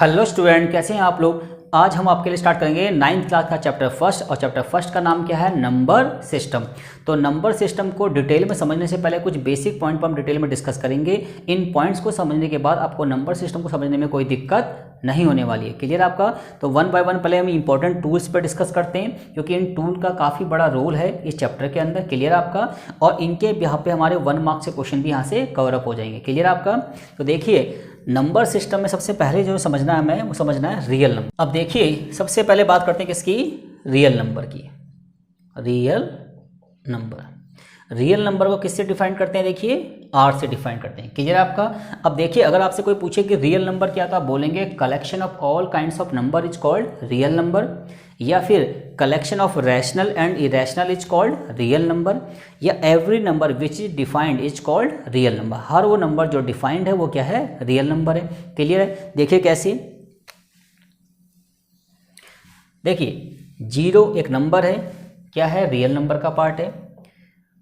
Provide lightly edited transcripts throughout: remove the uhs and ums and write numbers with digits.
Hello student, कैसे हैं आप लोग। आज हम आपके लिए स्टार्ट करेंगे 9th क्लास का चैप्टर फर्स्ट, और चैप्टर फर्स्ट का नाम क्या है, नंबर सिस्टम। तो नंबर सिस्टम को डिटेल में समझने से पहले कुछ बेसिक पॉइंट पर हम डिटेल में डिस्कस करेंगे। इन पॉइंट्स को समझने के बाद आपको नंबर सिस्टम को समझने में कोई दिक्कत नहीं होने वाली है। क्लियर आपका। तो वन बाय वन पहले हम इंपॉर्टेंट टूल्स पर डिस्कस करते हैं, क्योंकि इन टूल का काफ़ी बड़ा रोल है इस चैप्टर के अंदर। क्लियर आपका। और इनके यहाँ पे हमारे 1 मार्क्स से क्वेश्चन भी यहाँ से कवर अप हो जाएंगे। क्लियर आपका। तो देखिए, नंबर सिस्टम में सबसे पहले जो समझना है हमें, वो समझना है रियल नंबर। अब देखिए, सबसे पहले बात करते हैं किसकी, रियल नंबर की। रियल नंबर, रियल नंबर को किससे डिफाइन करते हैं, देखिए आर से डिफाइन करते हैं। क्लियर आपका। अब देखिए, अगर आपसे कोई पूछे कि रियल नंबर क्या था, आप बोलेंगे collection of all kinds of number is called real number, या फिर collection of rational and irrational is called real number, या every number which is defined is called real number. हर वो नंबर जो डिफाइंड है वो क्या है, रियल नंबर है। क्लियर है। देखिए कैसे, देखिए 0 एक नंबर है, क्या है, रियल नंबर का पार्ट है।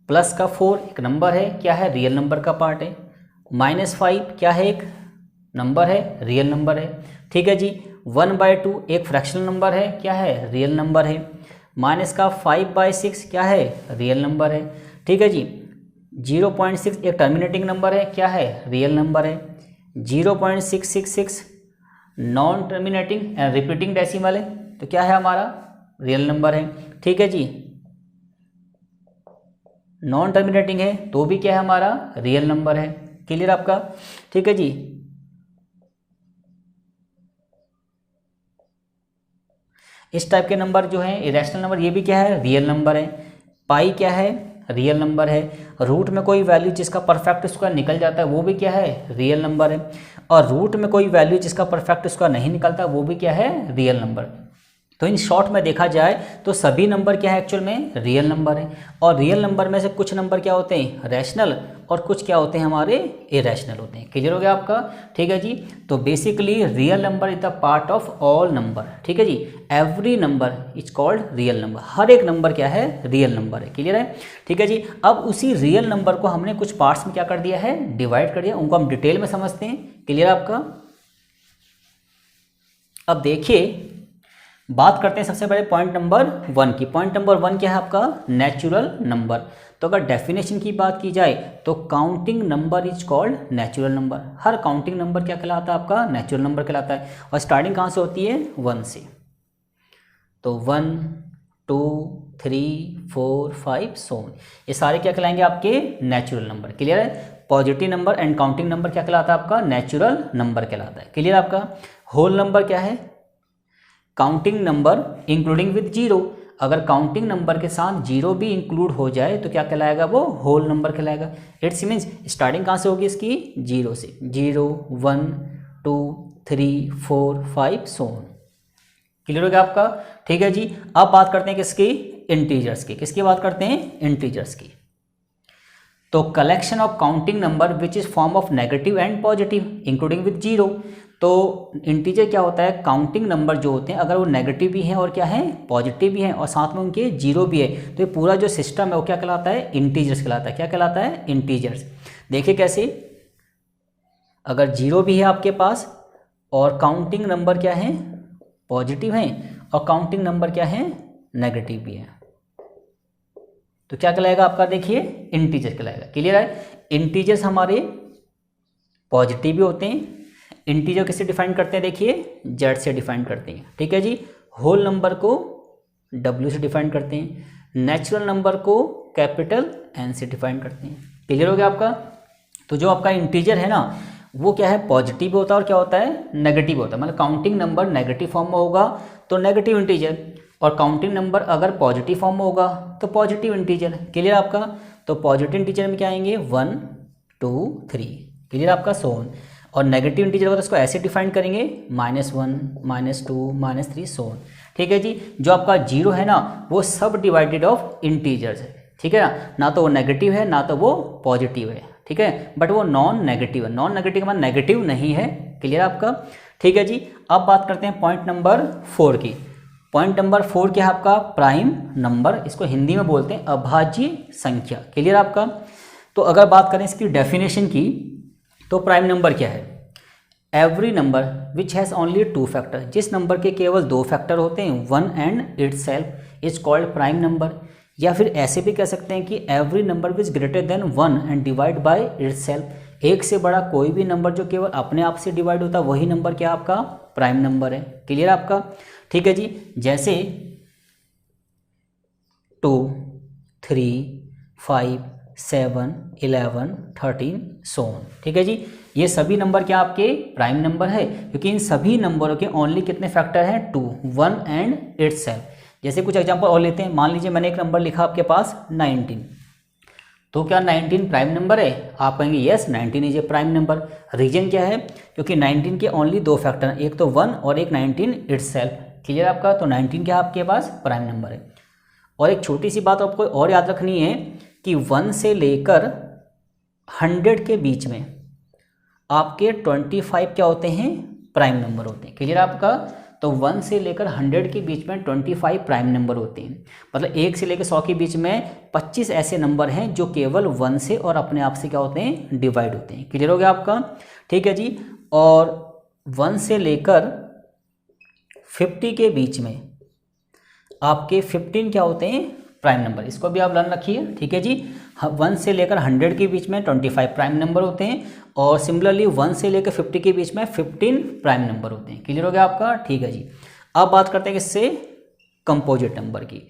प्लस का 4 एक नंबर है, क्या है, रियल नंबर का पार्ट है। -5 क्या है, एक नंबर है, रियल नंबर है। ठीक है जी। 1/2 एक फ्रैक्शनल नंबर है, क्या है, रियल नंबर है। -5/6 क्या है, रियल नंबर है। ठीक है जी। 0.6 एक टर्मिनेटिंग नंबर है, क्या है, रियल नंबर है। 0.666 non terminating and repeating decimal है, तो क्या है हमारा, रियल नंबर है। ठीक है जी। नॉन टर्मिनेटिंग है तो भी क्या है, हमारा रियल नंबर है। क्लियर आपका। ठीक है जी। इस टाइप के नंबर जो है इरेशनल नंबर, ये भी क्या है, रियल नंबर है। पाई क्या है, रियल नंबर है। रूट में कोई वैल्यू जिसका परफेक्ट स्क्वायर निकल जाता है वो भी क्या है, रियल नंबर है। और रूट में कोई वैल्यू जिसका परफेक्ट स्क्वायर नहीं निकलता वो भी क्या है, रियल नंबर। तो इन शॉर्ट में देखा जाए तो सभी नंबर क्या है, एक्चुअल में रियल नंबर है। और रियल नंबर में से कुछ नंबर क्या होते हैं, रैशनल, और कुछ क्या होते हैं, हमारे इरेशनल होते हैं। क्लियर हो गया आपका। ठीक है जी। तो basically real number is the part of all number. ठीक है जी। Every number is called real number. हर एक नंबर क्या है, रियल नंबर है। क्लियर है। ठीक है जी। अब उसी रियल नंबर को हमने कुछ पार्ट्स में क्या कर दिया है, डिवाइड कर दिया। उनको हम डिटेल में समझते हैं। क्लियर आपका। अब देखिए, बात करते हैं सबसे पहले पॉइंट नंबर 1 की। पॉइंट नंबर 1 क्या है आपका, नेचुरल नंबर। तो अगर डेफिनेशन की बात की जाए तो counting number is called natural number. Her counting number क्या कहलाता है, आपका नेचुरल नंबर कहलाता है। और स्टार्टिंग कहाँ से होती है, 1 से। तो 1 2 3 4 5 सो ये सारे क्या कहलाएंगे, आपके नेचुरल नंबर। क्लियर है। Positive number and counting number क्या कहलाता है, आपका नेचुरल नंबर कहलाता है। क्लियर आपका। होल नंबर क्या है, काउंटिंग नंबर इंक्लूडिंग विद 0। अगर काउंटिंग नंबर के साथ 0 भी इंक्लूड हो जाए तो क्या कहलाएगा, वो होल नंबर कहलाएगा। इट्स मीन्स स्टार्टिंग कहाँ से होगी इसकी, 0 से। 0 1 2 3 4 5 सो ऑन। क्लियर हो गया आपका। ठीक है जी। अब बात करते हैं किसकी, इंटीजर्स की। किसकी बात करते हैं, इंटीजर्स की। तो collection of counting number which is form of negative and positive including with 0। तो इंटीजर क्या होता है, काउंटिंग नंबर जो होते हैं अगर वो नेगेटिव भी हैं और क्या है, पॉजिटिव भी हैं, और साथ में उनके 0 भी है, तो ये पूरा जो सिस्टम है वो क्या कहलाता है, इंटीजर्स कहलाता है। क्या कहलाता है, इंटीजर्स। देखिए कैसे, अगर 0 भी है आपके पास और काउंटिंग नंबर क्या है, पॉजिटिव हैं, और काउंटिंग नंबर क्या है, नेगेटिव भी है, तो क्या कहलाएगा आपका, देखिए इंटीजर कहलाएगा। क्लियर है। इंटीजर्स हमारे पॉजिटिव भी होते हैं। इंटीजर किससे डिफाइन करते हैं, देखिए जेड से डिफाइन करते हैं। ठीक है जी। होल नंबर को डब्ल्यू से डिफाइन करते हैं। नेचुरल नंबर को कैपिटल एन से डिफाइन करते हैं। क्लियर हो गया आपका। तो जो आपका इंटीजर है ना, वो क्या है, पॉजिटिव होता है और क्या होता है, नेगेटिव होता है। मतलब काउंटिंग नंबर नेगेटिव फॉर्म में होगा तो नेगेटिव इंटीजर, और काउंटिंग नंबर अगर पॉजिटिव फॉर्म में होगा तो पॉजिटिव इंटीजर। क्लियर आपका। तो पॉजिटिव इंटीजर में क्या आएंगे, 1 2 3। क्लियर आपका। So on. और नेगेटिव इंटीजर होगा तो उसको ऐसे डिफाइन करेंगे, -1 -2 -3 सो ऑन। ठीक है जी। जो आपका 0 है ना, वो सब डिवाइडेड ऑफ इंटीजर्स है। ठीक है ना तो वो नेगेटिव है ना तो वो पॉजिटिव है। ठीक है। बट वो नॉन नेगेटिव है। नॉन नेगेटिव का मतलब नेगेटिव नहीं है। क्लियर आपका। ठीक है जी। अब बात करते हैं पॉइंट नंबर 4 की। पॉइंट नंबर 4 क्या है आपका, प्राइम नंबर। इसको हिंदी में बोलते हैं अभाज्य संख्या। क्लियर आपका। तो अगर बात करें इसकी डेफिनेशन की, तो प्राइम नंबर क्या है, every number which has only two factor, जिस नंबर के केवल दो फैक्टर होते हैं, one and itself is called prime number. या फिर ऐसे भी कह सकते हैं कि every number which greater than one and divide by itself, एक से बड़ा कोई भी नंबर जो केवल अपने आप से डिवाइड होता है वही नंबर क्या आपका प्राइम नंबर है। क्लियर आपका? ठीक है जी। जैसे 2, 3, 5, 7, 11, 13 सो ऑन। ठीक है जी, ये सभी नंबर क्या आपके प्राइम नंबर है, क्योंकि इन सभी नंबरों के ओनली कितने फैक्टर हैं? 2, 1 एंड इटसेल्फ। जैसे कुछ एग्जांपल और लेते हैं। मान लीजिए मैंने एक नंबर लिखा आपके पास 19, तो क्या 19 प्राइम नंबर है? आप कहेंगे yes 19 is a prime number. Reason क्या है? क्योंकि 19 के ओनली दो फैक्टर हैं, एक तो 1 और एक 19 इटसेल्फ। क्लियर आपका? तो 19 क्या आपके पास प्राइम नंबर है। और एक छोटी सी बात आपको और याद रखनी है कि 1 से लेकर 100 के बीच में आपके 25 क्या होते हैं? प्राइम नंबर होते हैं। क्लियर आपका? तो 1 से लेकर 100 के बीच में 25 प्राइम नंबर होते हैं। मतलब 1 से लेकर 100 के बीच में 25 ऐसे नंबर हैं जो केवल 1 से और अपने आप से क्या होते हैं? डिवाइड होते हैं। क्लियर हो गया आपका? ठीक है जी। और 1 से लेकर 50 के बीच में आपके 15 क्या होते हैं? Prime number. इसको भी आप लर्न रखिए। ठीक है जी। 1 से लेकर 100 के बीच में 25 प्राइम नंबर होते हैं और सिमिलरली 1 से लेकर 50 के बीच में 15 प्राइम नंबर होते हैं। क्लियर हो गया आपका? ठीक है जी। अब बात करते हैं किससे? कंपोजिट नंबर की।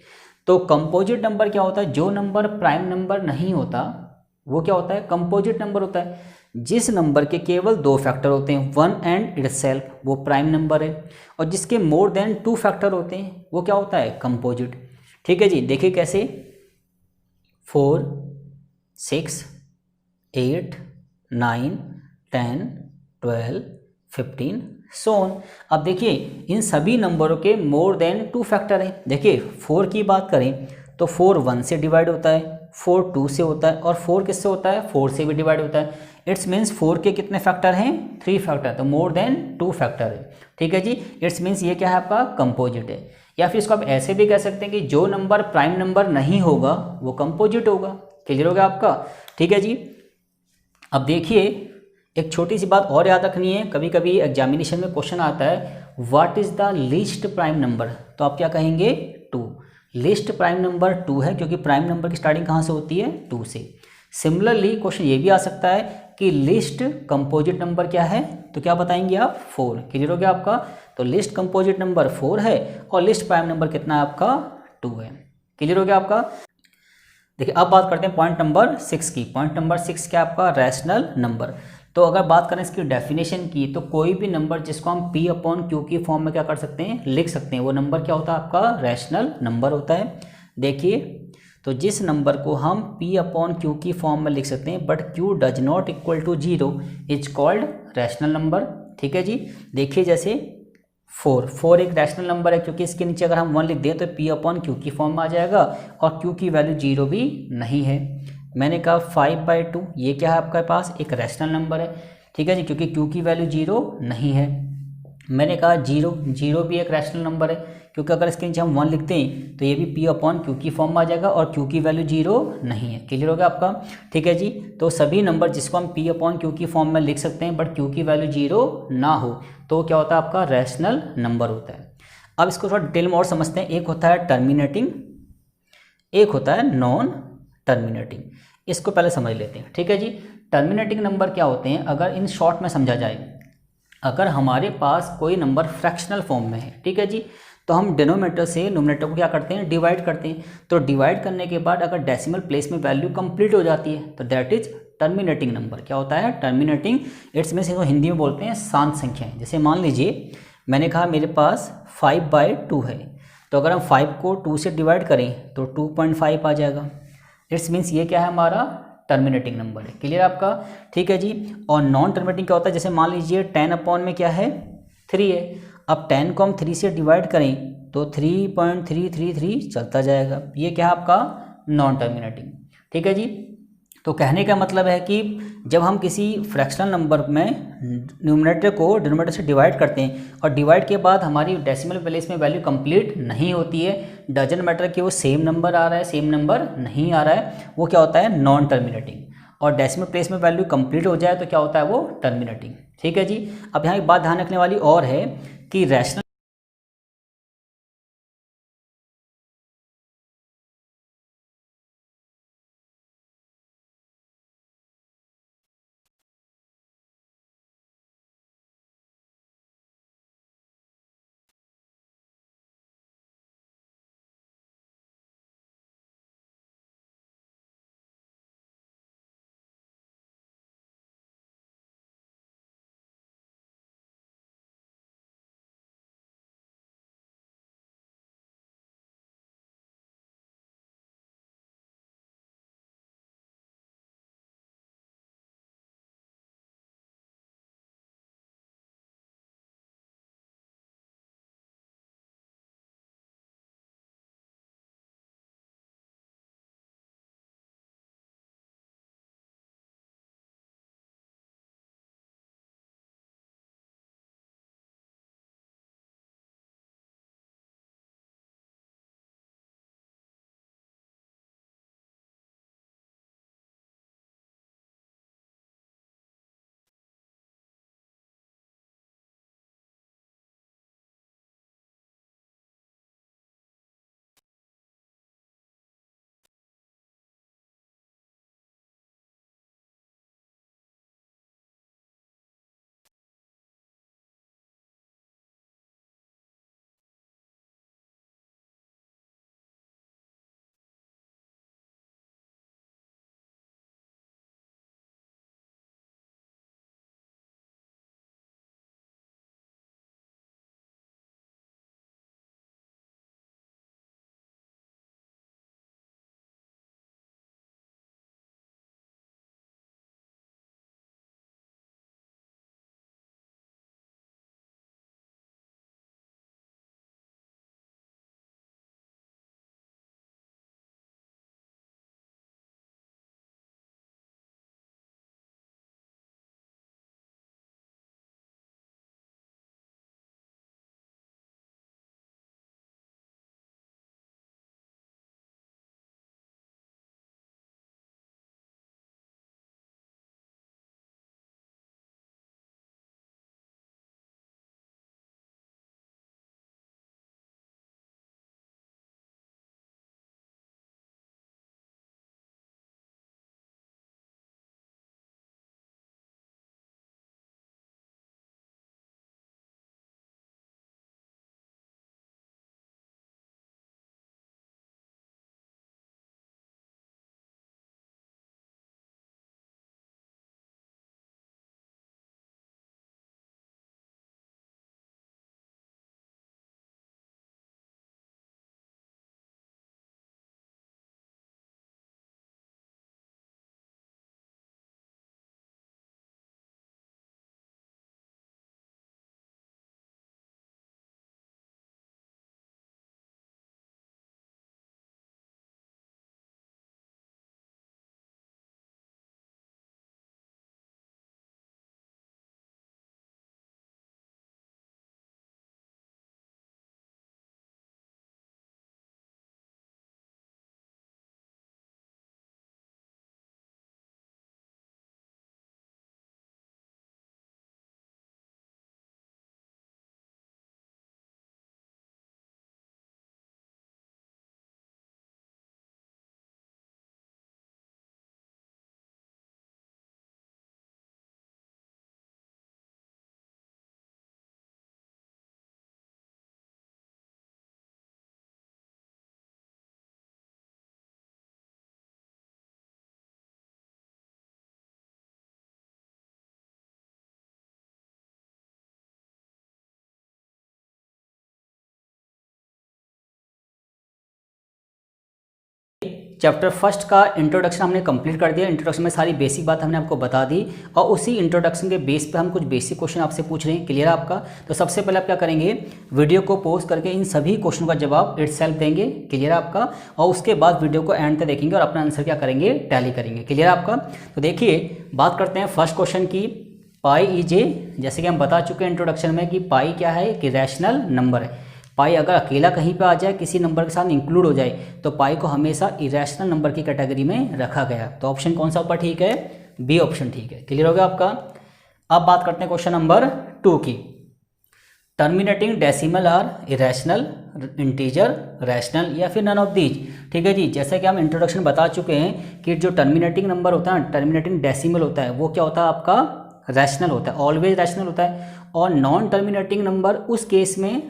तो कंपोजिट नंबर क्या होता है? जो नंबर प्राइम नंबर नहीं होता वो क्या होता है? कंपोजिट नंबर होता है। जिस नंबर के केवल दो फैक्टर होते हैं, 1 एंड इटसेल्फ, वो प्राइम नंबर है। और जिसके मोर देन 2 फैक्टर होते हैं वो क्या होता है? कंपोजिट। ठीक है जी। देखिए कैसे? 4, 6, 8, 9, 10, 12, 15 सो ऑन। अब देखिए इन सभी नंबरों के मोर देन 2 फैक्टर हैं। देखिए 4 की बात करें तो 4 1 से डिवाइड होता है, 4 2 से होता है और 4 किससे होता है? 4 से भी डिवाइड होता है। इट्स मीन्स 4 के कितने फैक्टर हैं? 3 फैक्टर, तो मोर देन 2 फैक्टर है। ठीक है जी। इट्स मीन्स ये क्या है आपका? कंपोजिट है। या फिर इसको आप ऐसे भी कह सकते हैं कि जो नंबर प्राइम नंबर नहीं होगा वो कंपोजिट होगा। क्लियर होगा आपका? ठीक है जी। अब देखिए एक छोटी सी बात और याद रखनी है, कभी कभी एग्जामिनेशन में क्वेश्चन आता है what is the least prime number, तो आप क्या कहेंगे? 2। लीस्ट प्राइम नंबर 2 है क्योंकि प्राइम नंबर की स्टार्टिंग कहाँ से होती है? 2 से। सिमिलरली क्वेश्चन ये भी आ सकता है कि लिस्ट कंपोजिट नंबर क्या है, तो क्या बताएंगे आप? 4। क्लियर हो गया आपका? तो लिस्ट कंपोजिट नंबर 4 है और लिस्ट प्राइम नंबर कितना है आपका? 2 है। क्लियर हो गया आपका? देखिए अब बात करते हैं पॉइंट नंबर 6 की। पॉइंट नंबर 6 क्या आपका? Rational number. तो अगर बात करें इसकी डेफिनेशन की तो कोई भी नंबर जिसको हम P/Q की फॉर्म में क्या कर सकते हैं? लिख सकते हैं, वो नंबर क्या होता है आपका? रैशनल नंबर होता है। देखिए तो जिस नंबर को हम P/Q की फॉर्म में लिख सकते हैं but Q does not equal to 0 is called rational number. ठीक है जी। देखिए जैसे 4 एक रैशनल नंबर है क्योंकि इसके नीचे अगर हम 1 लिख दें तो P/Q की फॉर्म में आ जाएगा और Q की वैल्यू 0 भी नहीं है। मैंने कहा 5/2 ये क्या है आपके पास? एक रैशनल नंबर है। ठीक है जी, क्योंकि Q की वैल्यू 0 नहीं है। मैंने कहा 0 भी एक रैशनल नंबर है क्योंकि अगर इसके नीचे हम 1 लिखते हैं तो ये भी P/Q की फॉर्म में आ जाएगा और Q की वैल्यू 0 नहीं है। क्लियर हो गया आपका? ठीक है जी। तो सभी नंबर जिसको हम P/Q की फॉर्म में लिख सकते हैं बट Q की वैल्यू 0 ना हो तो क्या होता है आपका? रैशनल नंबर होता है। अब इसको थोड़ा डिटेल में और समझते हैं। एक होता है टर्मिनेटिंग, एक होता है नॉन टर्मिनेटिंग। इसको पहले समझ लेते हैं। ठीक है जी। टर्मिनेटिंग नंबर क्या होते हैं? अगर इन शॉर्ट में समझा जाए, अगर हमारे पास कोई नंबर फ्रैक्शनल फॉर्म में है, ठीक है जी, तो हम डिनोमिनेटर से न्यूमरेटर को क्या करते हैं? डिवाइड करते हैं। तो डिवाइड करने के बाद अगर डेसिमल प्लेस में वैल्यू कंप्लीट हो जाती है तो दैट इज टर्मिनेटिंग नंबर। क्या होता है? टर्मिनेटिंग। इट्स मीन्स इसको हिंदी में बोलते हैं शांत संख्याएं। जैसे मान लीजिए मैंने कहा मेरे पास 5/2 है, तो अगर हम 5 को 2 से डिवाइड करें तो 2.5 आ जाएगा। इट्स मीन्स ये क्या है? हमारा टर्मिनेटिंग नंबर है। क्लियर आपका? ठीक है जी। और नॉन टर्मिनेटिंग क्या होता है? जैसे मान लीजिए 10 में क्या है? 3 है। अब 10 को हम 3 से डिवाइड करें तो 3.333 चलता जाएगा। ये क्या है आपका? Non terminating. ठीक है जी। तो कहने का मतलब है कि जब हम किसी फ्रैक्शनल नंबर में न्यूमरेटर को डिनोमिनेटर से डिवाइड करते हैं और डिवाइड के बाद हमारी डेसिमल प्लेस में वैल्यू कंप्लीट नहीं होती है, डजंट मैटर कि वो सेम नंबर आ रहा है सेम नंबर नहीं आ रहा है, वो क्या होता है? Non terminating. और डेसिमल प्लेस में वैल्यू कंप्लीट हो जाए तो क्या होता है? वो टर्मिनेटिंग। ठीक है जी। अब यहाँ एक बात ध्यान रखने वाली और है कि रैशनल चैप्टर फर्स्ट का इंट्रोडक्शन हमने कंप्लीट कर दिया। इंट्रोडक्शन में सारी बेसिक बात हमने आपको बता दी और उसी इंट्रोडक्शन के बेस पे हम कुछ बेसिक क्वेश्चन आपसे पूछ रहे हैं। क्लियर है आपका? तो सबसे पहले आप क्या करेंगे, वीडियो को पॉज करके इन सभी क्वेश्चन का जवाब इटसेल्फ देंगे। क्लियर है आपका? और उसके बाद वीडियो को एंड तक देखेंगे और अपना आंसर क्या करेंगे, टैली करेंगे। क्लियर है आपका? तो देखिए बात करते हैं फर्स्ट क्वेश्चन की। पाई इज ए, जैसे कि हम बता चुके हैं इंट्रोडक्शन में कि पाई क्या है कि रैशनल नंबर है। पाई अगर अकेला कहीं पे आ जाए, किसी नंबर के साथ इंक्लूड हो जाए, तो पाई को हमेशा इरेशनल नंबर की कैटेगरी में रखा गया। तो ऑप्शन कौन सा ऊपर ठीक है, बी ऑप्शन ठीक है। क्लियर हो गया आपका? अब बात करते हैं क्वेश्चन नंबर 2 की। Terminating decimal are irrational, integer, rational या फिर नन ऑफ दीज। ठीक है जी, जैसे कि हम इंट्रोडक्शन बता चुके हैं कि जो टर्मिनेटिंग नंबर होता है, टर्मिनेटिंग डेसिमल होता है, वो क्या होता है आपका रैशनल होता है, ऑलवेज रैशनल होता है। और नॉन टर्मिनेटिंग नंबर उस केस में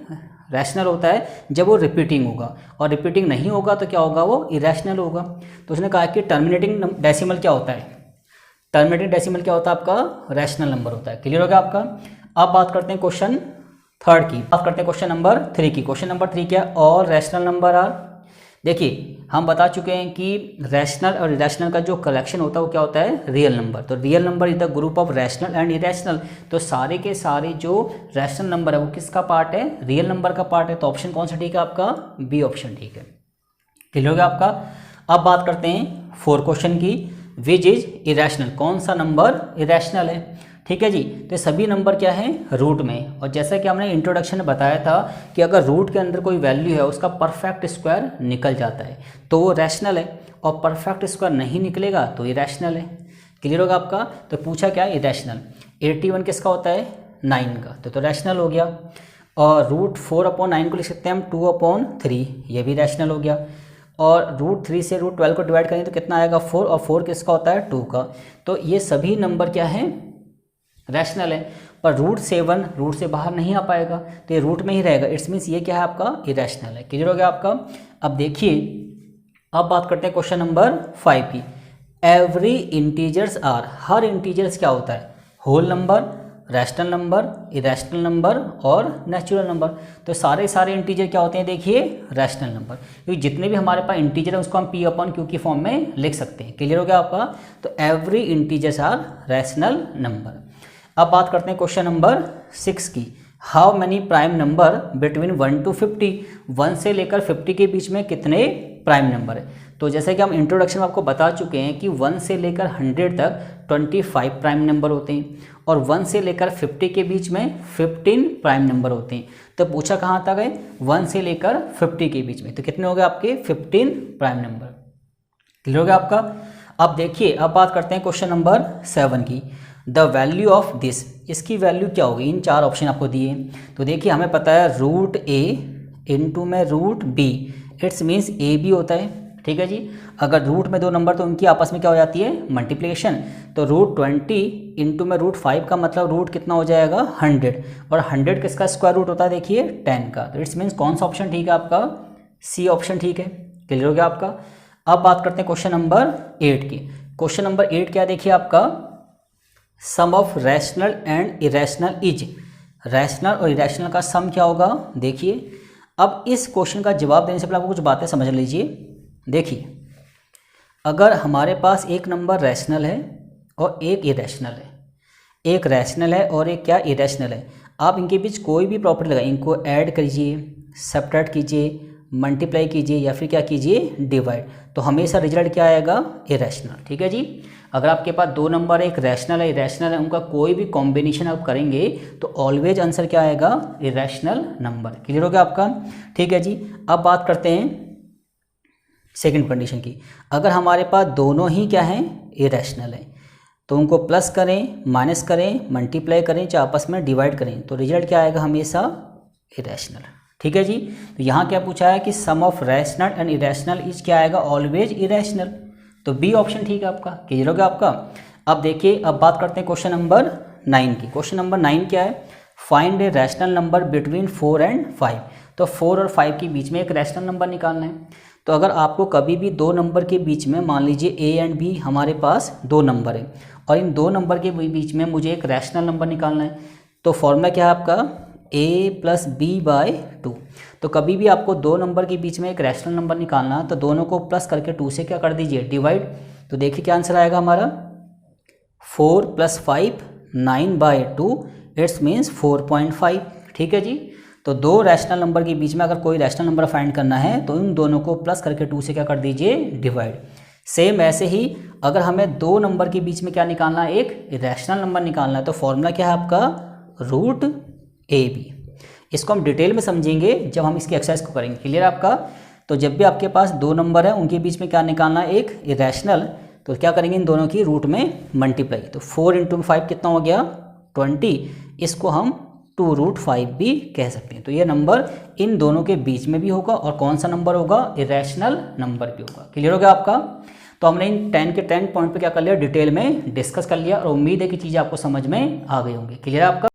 रैशनल होता है जब वो रिपीटिंग होगा, और रिपीटिंग नहीं होगा तो क्या होगा, वो इरेशनल होगा। तो उसने कहा कि टर्मिनेटिंग डेसिमल क्या होता है, टर्मिनेटिंग डेसिमल क्या होता है आपका रैशनल नंबर होता है। क्लियर हो गया आपका। अब बात करते हैं क्वेश्चन 3 की, बात करते हैं क्वेश्चन नंबर 3 की। क्वेश्चन नंबर 3 क्या है, और रैशनल नंबर आर। देखिए हम बता चुके हैं कि रैशनल और इरेशनल का जो कलेक्शन होता है वो क्या होता है, रियल नंबर। तो real number is the group of rational and irrational. तो सारे के सारे जो रैशनल नंबर है वो किसका पार्ट है, रियल नंबर का पार्ट है। तो ऑप्शन कौन सा ठीक है आपका, बी ऑप्शन ठीक है। क्लियर हो गया आपका। अब बात करते हैं 4 क्वेश्चन की, विच इज इरेशनल, कौन सा नंबर इरेशनल है। ठीक है जी, तो सभी नंबर क्या है, रूट में। और जैसा कि हमने इंट्रोडक्शन में बताया था कि अगर रूट के अंदर कोई वैल्यू है उसका परफेक्ट स्क्वायर निकल जाता है तो वो रैशनल है, और परफेक्ट स्क्वायर नहीं निकलेगा तो इरेशनल है। क्लियर होगा आपका। तो पूछा क्या, इरेशनल। 81 किसका होता है, 9 का, तो रैशनल हो गया। और रूट 4/9 को लिख सकते हैं हम 2/3, ये भी रैशनल हो गया। और रूट 3 से रूट 12 को डिवाइड करें तो कितना आएगा, 4, और 4 किसका होता है, 2 का। तो ये सभी नंबर क्या है, रैशनल है। पर रूट 7 रूट से बाहर नहीं आ पाएगा तो ये रूट में ही रहेगा, इट्स मीन्स ये क्या है आपका, इरेशनल है। क्लियर हो गया आपका। अब देखिए, अब बात करते हैं क्वेश्चन नंबर 5 की। एवरी इंटीजर्स आर, हर इंटीजर्स क्या होता है, whole number, rational number, irrational number और नेचुरल नंबर। तो सारे इंटीजर क्या होते हैं, देखिए रैशनल नंबर, क्योंकि जितने भी हमारे पास इंटीजर है उसको हम P/Q की फॉर्म में लिख सकते हैं। क्लियर हो गया आपका। तो every integers are rational number. अब बात करते हैं क्वेश्चन नंबर 6 की। How many prime number between 1 to 50, 1 से लेकर 50 के बीच में कितने प्राइम नंबर है। तो जैसे कि हम इंट्रोडक्शन में आपको बता चुके हैं कि 1 से लेकर 100 तक 25 प्राइम नंबर होते हैं, और 1 से लेकर 50 के बीच में 15 प्राइम नंबर होते हैं। तो पूछा कहाँ तक है, 1 से लेकर 50 के बीच में, तो कितने हो गए आपके 15 प्राइम नंबर। क्लियर हो गया आपका। अब देखिए, अब बात करते हैं क्वेश्चन नंबर 7 की। द वैल्यू ऑफ दिस, इसकी वैल्यू क्या होगी, इन 4 ऑप्शन आपको दिए। तो देखिए हमें पता है रूट ए इंटू में root B, it's means A B होता है। ठीक है जी, अगर रूट में 2 नंबर तो उनकी आपस में क्या हो जाती है, मल्टीप्लिकेशन। तो रूट 20 इंटू में रूट 5 का मतलब रूट कितना हो जाएगा, 100, और 100 किसका स्क्वायर रूट होता है, देखिए 10 का। तो इट्स मीन्स कौन सा ऑप्शन ठीक है आपका, सी ऑप्शन ठीक है। क्लियर हो गया आपका। अब बात करते हैं क्वेश्चन नंबर 8 की। क्वेश्चन नंबर 8 क्या, देखिए आपका sum of rational and irrational is, rational और इरेशनल का सम क्या होगा। देखिए अब इस क्वेश्चन का जवाब देने से पहले आपको कुछ बातें समझ लीजिए। देखिए अगर हमारे पास एक नंबर रैशनल है और एक इरेशनल है, एक रैशनल है और एक क्या इरेशनल है, आप इनके बीच कोई भी प्रॉपर्टी लगाइए, इनको ऐड कीजिए, सब्ट्रैक्ट कीजिए, मल्टीप्लाई कीजिए या फिर क्या कीजिए, डिवाइड, तो हमेशा रिजल्ट क्या आएगा, इरेशनल। ठीक है जी। अगर आपके पास 2 नंबर है, एक रैशनल है, इरेशनल है, उनका कोई भी कॉम्बिनेशन आप करेंगे तो ऑलवेज आंसर क्या आएगा, इरेशनल नंबर। क्लियर हो गया आपका। ठीक है जी। अब बात करते हैं सेकंड कंडीशन की। अगर हमारे पास दोनों ही क्या हैं, इरेशनल है, तो उनको प्लस करें, माइनस करें, मल्टीप्लाई करें, चाहे आपस में डिवाइड करें, तो रिजल्ट क्या आएगा, हमेशा इरेशनल। ठीक है जी। तो यहाँ क्या पूछा है कि sum of rational and irrational is क्या आएगा, ऑलवेज इरेशनल, तो बी ऑप्शन ठीक है आपका। क्लियर हो गया आपका। अब देखिए, अब बात करते हैं क्वेश्चन नंबर 9 की। क्वेश्चन नंबर 9 क्या है, find a rational number between 4 and 5। तो 4 और 5 के बीच में एक रैशनल नंबर निकालना है। तो अगर आपको कभी भी 2 नंबर के बीच में, मान लीजिए ए एंड बी हमारे पास 2 नंबर है, और इन 2 नंबर के बीच में मुझे एक रैशनल नंबर निकालना है, तो फॉर्मूला क्या है आपका, a + b/2। तो कभी भी आपको 2 नंबर के बीच में एक रैशनल नंबर निकालना, तो दोनों को प्लस करके 2 से क्या कर दीजिए, डिवाइड। तो देखिए क्या आंसर आएगा हमारा, 4 + 5 9/2, इट्स मीन्स 4.5। ठीक है जी। तो 2 रैशनल नंबर के बीच में अगर कोई रैशनल नंबर फाइंड करना है तो इन दोनों को प्लस करके 2 से क्या कर दीजिए, डिवाइड। सेम ऐसे ही अगर हमें 2 नंबर के बीच में क्या निकालना है, एक रैशनल नंबर निकालना है, तो फॉर्मूला क्या है आपका, रूट ए बी। इसको हम डिटेल में समझेंगे जब हम इसकी एक्सरसाइज को करेंगे। क्लियर आपका। तो जब भी आपके पास 2 नंबर है उनके बीच में क्या निकालना है, एक इरेशनल, तो क्या करेंगे, इन दोनों की रूट में मल्टीप्लाई। तो 4 × 5 कितना हो गया, 20, इसको हम 2√5 भी कह सकते हैं। तो ये नंबर इन दोनों के बीच में भी होगा और कौन सा नंबर होगा, इरेशनल नंबर भी होगा। क्लियर हो गया आपका। तो हमने इन 10 के 10 पॉइंट पे क्या कर लिया, डिटेल में डिस्कस कर लिया और उम्मीद है कि चीज़ें आपको समझ में आ गई होंगी। क्लियर है आपका।